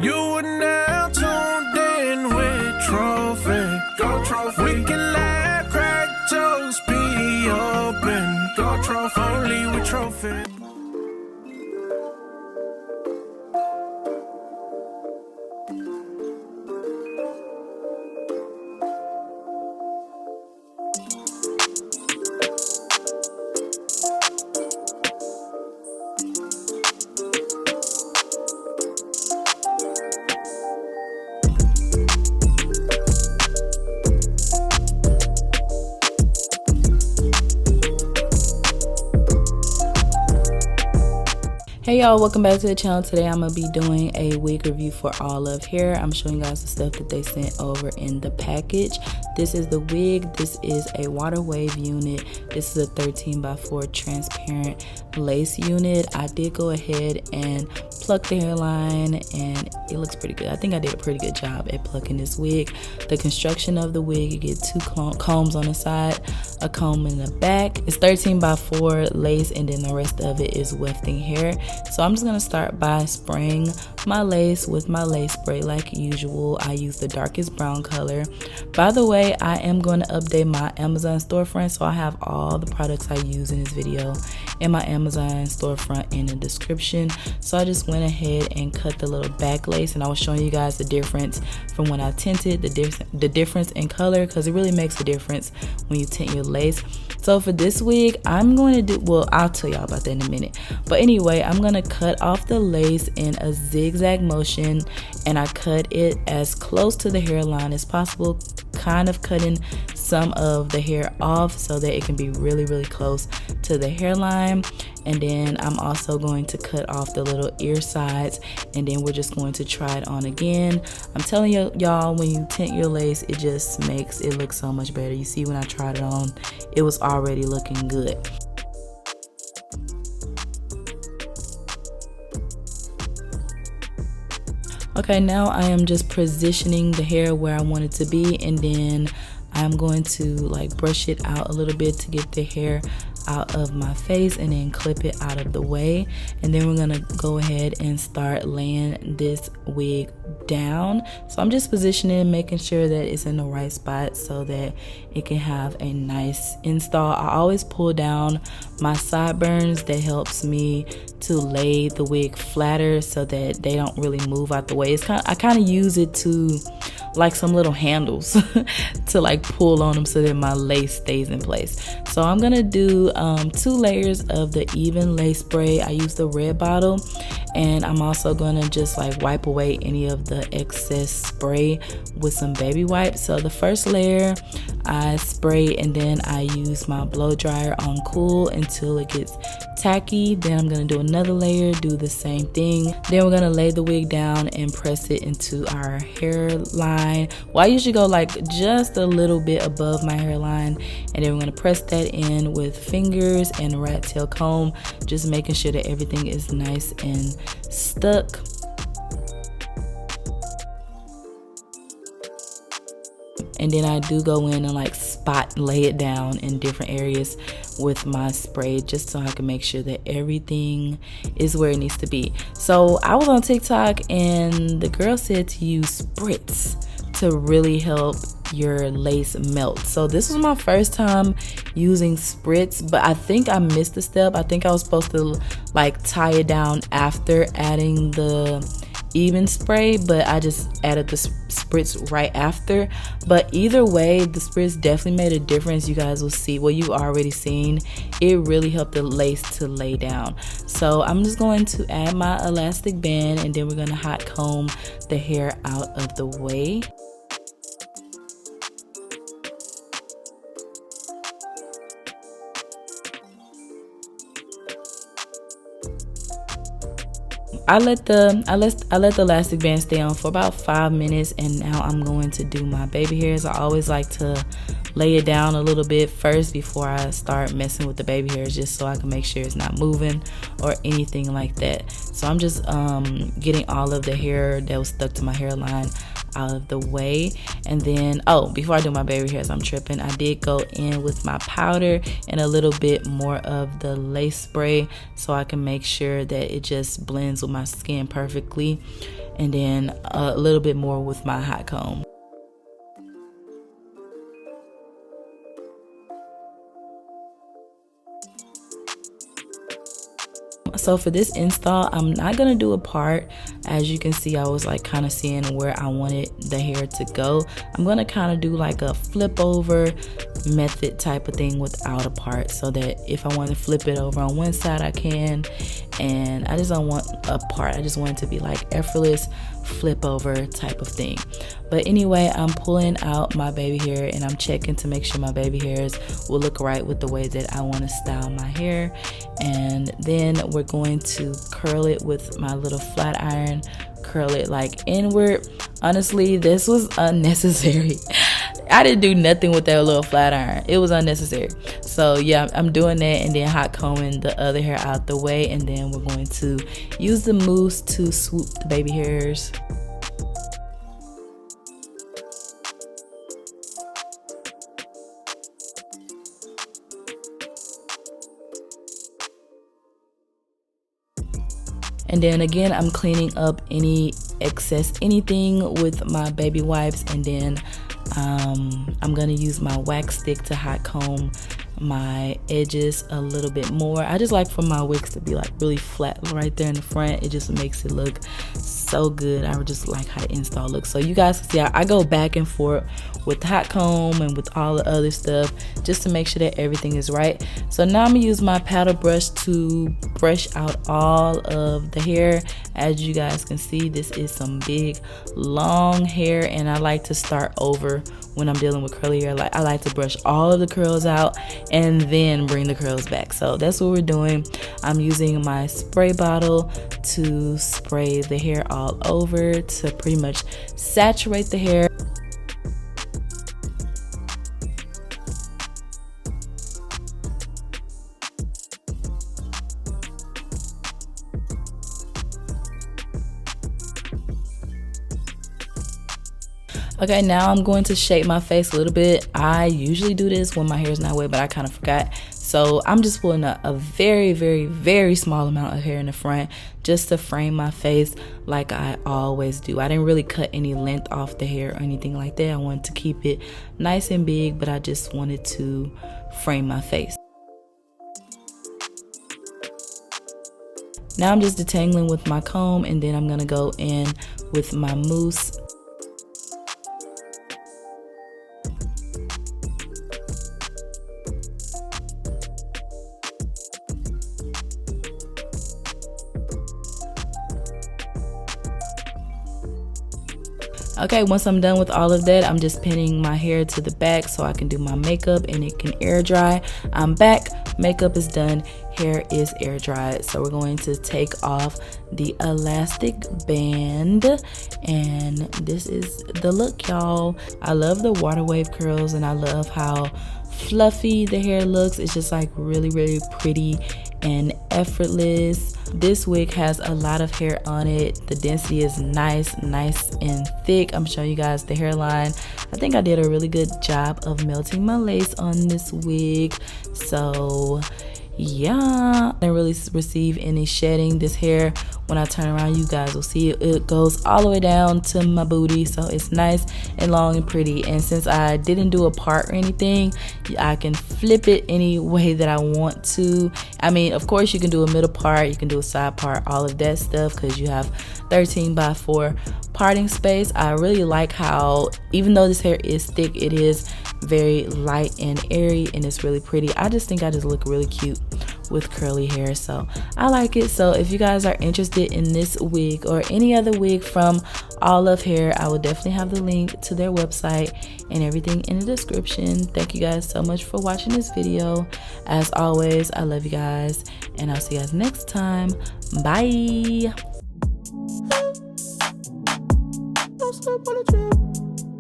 You are now tuned in with Trophy. Go Trophy. We can laugh, crack jokes, be open. Go Trophy. Only with Trophy. Hey y'all, welcome back to the channel. Today I'm gonna be doing a wig review for Allove hair. I'm showing you guys the stuff that they sent over in the package. This is the wig. This is a water wave unit. This is a 13x4 transparent lace unit. I did go ahead and pluck the hairline and it looks pretty good. I think I did a pretty good job at plucking this wig. The construction of the wig, you get two combs on the side, a comb in the back. It's 13x4 lace and then the rest of it is wefting hair. So I'm just going to start by spraying my lace with my lace spray like usual. I use the darkest brown color. By the way, I am going to update my Amazon storefront, so I have all the products I use in this video in my Amazon storefront in the description. So I just went ahead and cut the little back lace, and I was showing you guys the difference from when I tinted, the difference in color, because it really makes a difference when you tint your lace. So for this wig, I'm going to do, well, I'll tell y'all about that in a minute. But anyway, I'm going to cut off the lace in a zigzag motion, and I cut it as close to the hairline as possible, kind of cutting some of the hair off so that it can be really, really close to the hairline. And then I'm also going to cut off the little ear sides, and then we're just going to try it on again. I'm telling y'all, when you tint your lace, it just makes it look so much better. You see, when I tried it on, it was already looking good. Okay, now I am just positioning the hair where I want it to be, and then I'm going to like brush it out a little bit to get the hair out of my face and then clip it out of the way. And then we're gonna go ahead and start laying this wig down. So I'm just positioning, making sure that it's in the right spot so that it can have a nice install. I always pull down my sideburns. That helps me to lay the wig flatter so that they don't really move out the way. I kind of use it to like some little handles to like pull on them so that my lace stays in place. So I'm gonna do 2 layers of the even lace spray. I use the red bottle, and I'm also gonna just like wipe away any of the excess spray with some baby wipes. So the first layer I spray, and then I use my blow dryer on cool until it gets tacky. Then I'm gonna do another layer, do the same thing. Then we're gonna lay the wig down and press it into our hairline. Well, I usually go like just a little bit above my hairline, and then we're gonna press that in with fingers and a rat tail comb, just making sure that everything is nice and stuck. And then I do go in and like lay it down in different areas with my spray, just so I can make sure that everything is where it needs to be. So I was on TikTok and the girl said to use spritz to really help your lace melt. So this was my first time using spritz, but I think I missed a step. I think I was supposed to like tie it down after adding the even spray, but I just added the spritz right after. But either way, the spritz definitely made a difference. You guys will see, well, you already seen, it really helped the lace to lay down. So I'm just going to add my elastic band, and then we're going to hot comb the hair out of the way. I let the elastic band stay on for about 5 minutes, and now I'm going to do my baby hairs. I always like to lay it down a little bit first before I start messing with the baby hairs, just so I can make sure it's not moving or anything like that. So I'm just getting all of the hair that was stuck to my hairline out of the way. And then, oh, before I do my baby hairs, I'm tripping. I did go in with my powder and a little bit more of the lace spray so I can make sure that it just blends with my skin perfectly. and then a little bit more with my hot comb. So for this install, I'm not gonna do a part. As you can see, I was like kind of seeing where I wanted the hair to go. I'm gonna kind of do like a flip over method type of thing without a part, so that if I want to flip it over on one side, I can. And I just don't want a part. I just want it to be like effortless flip over type of thing. But anyway, I'm pulling out my baby hair and I'm checking to make sure my baby hairs will look right with the way that I want to style my hair. And then we're going to curl it with my little flat iron, curl it like inward. Honestly, this was unnecessary. I didn't do nothing with that little flat iron. It was unnecessary. So yeah, I'm doing that, and then hot combing the other hair out the way, and then we're going to use the mousse to swoop the baby hairs. And then again, I'm cleaning up any excess anything with my baby wipes, and then I'm gonna use my wax stick to hot comb my edges a little bit more. I just like for my wigs to be like really flat right there in the front. It just makes it look so good. I just like how the install looks. So you guys can see I go back and forth with the hot comb and with all the other stuff just to make sure that everything is right. So now I'm gonna use my paddle brush to brush out all of the hair. As you guys can see, this is some big long hair, and I like to start over when I'm dealing with curly hair. Like I like to brush all of the curls out and then bring the curls back. So that's what we're doing. I'm using my spray bottle to spray the hair all over to pretty much saturate the hair. Okay, now I'm going to shape my face a little bit. I usually do this when my hair is not wet, but I kind of forgot. So I'm just pulling a very, very, very small amount of hair in the front just to frame my face like I always do. I didn't really cut any length off the hair or anything like that. I wanted to keep it nice and big, but I just wanted to frame my face. Now I'm just detangling with my comb, and then I'm gonna go in with my mousse. Okay, once I'm done with all of that, I'm just pinning my hair to the back so I can do my makeup and it can air dry. I'm back, makeup is done, hair is air dried. So we're going to take off the elastic band, and this is the look, y'all. I love the water wave curls, and I love how fluffy the hair looks. It's just like really, really pretty and effortless. This wig has a lot of hair on it. The density is nice and thick. I'm showing you guys the hairline. I think I did a really good job of melting my lace on this wig. So yeah, I didn't really receive any shedding. This hair, when I turn around, you guys will see it goes all the way down to my booty, so it's nice and long and pretty. And since I didn't do a part or anything, I can flip it any way that I want to. I mean, of course you can do a middle part, you can do a side part, all of that stuff, because you have 13x4 parting space. I really like how, even though this hair is thick, it is very light and airy, and it's really pretty. I just think I just look really cute with curly hair, so I like it. So if you guys are interested in this wig or any other wig from Allove Hair, I will definitely have the link to their website and everything in the description. Thank you guys so much for watching this video. As always, I love you guys, and I'll see you guys next time. Bye. Don't slip on the trip.